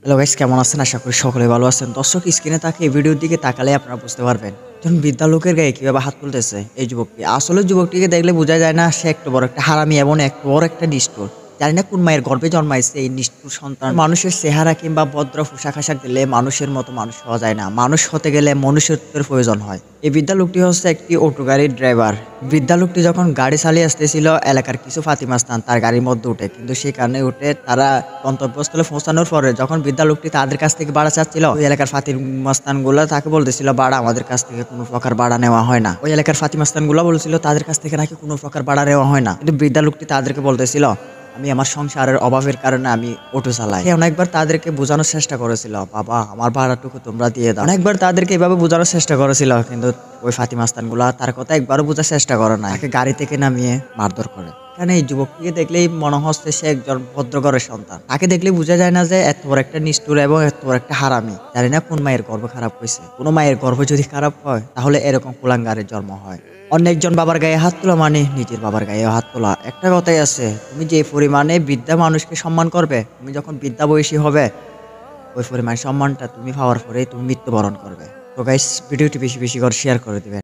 Hello guys, কেমন আছেন? আশা করি সকলে ভালো আছেন। দর্শক, স্ক্রিনে তাকে এই ভিডিওর দিকে তাকালে আপনারা বুঝতে পারবেন যখন বৃদ্ধা লোকের গায়ে কিভাবে হাত তুলতেছে এই যুবকটি। আসলে যুবকটিকে দেখলে বোঝা যায় না সে একটু বড় একটা হারামি এবং একটু বড় একটা নিষ্ঠুর। জানি না কোন মায়ের গর্ভে জন্মাইছে এই নিষ্ঠুর সন্তান। মানুষের চেহারা কিংবা ভদ্র পোশাক আশাক দিলে মানুষের মতো মানুষ হওয়া যায় না। মানুষ হতে গেলে মনুষ্যত্বের প্রয়োজন হয়। এই বৃদ্ধা লোকটি হচ্ছে একটি অটো গাড়ির ড্রাইভার। বৃদ্ধা লোকটি যখন গাড়ি চালিয়ে আসতেছিল, এলাকার কিছু ফাতিমাস্তান তার গাড়ির মধ্যে উঠে, কিন্তু সেখানে উঠে তারা গন্তব্যস্থলে পৌঁছানোর পরে যখন বৃদ্ধা লোকটি তাদের কাছ থেকে ভাড়া চাচ্ছিল, ওই এলাকার ফাতিমাস্তান গুলো তাকে বলতেছিল ভাড়া আমাদের কাছ থেকে কোনো প্রকার ভাড়া নেওয়া হয় না। ওই এলাকার ফাতিমাস্তান গুলো বলছিল তাদের কাছ থেকে নাকি কোনো প্রকার ভাড়া নেওয়া হয় না, কিন্তু বৃদ্ধা লোকটি তাদেরকে বলতেছিল আমি আমার সংসারের অভাবের কারণে আমি অটো চালাই। অনেকবার তাদেরকে বোঝানোর চেষ্টা করেছিল, বাবা আমার ভাড়াটুকু তোমরা দিয়ে দাও। অনেকবার তাদেরকে এভাবে বোঝানোর চেষ্টা করেছিল, কিন্তু ওই ফাতিমাস্তান গুলা তার কথা একবারও বোঝার চেষ্টা করে না। তাকে গাড়ি থেকে নামিয়ে মারধর করে। এখানে এই যুবকটিকে দেখলেই মনে হচ্ছে সে একজন ভদ্রঘরের সন্তান। তাকে দেখলে বোঝা যায় না যে এত বড় একটা নিষ্ঠুর এবং এত বড় একটা হারামি। জানি না কোন মায়ের গর্ভ খারাপ হয়েছে। কোনো মায়ের গর্ভ যদি খারাপ হয় তাহলে এরকম কুলাঙ্গারের জন্ম হয়। অন্য একজন বাবার গায়ে হাত তোলা মানে নিজের বাবার গায়ে হাত তোলা। একটা কথাই আছে, তুমি যে পরিমাণে বৃদ্ধা মানুষকে সম্মান করবে, তুমি যখন বৃদ্ধা বয়সী হবে ওই পরিমাণ সম্মানটা তুমি পাওয়ার পরেই তুমি মৃত্যুবরণ করবে। তো গাইস, ভিডিওটি বেশি বেশি করে শেয়ার করে দিবেন।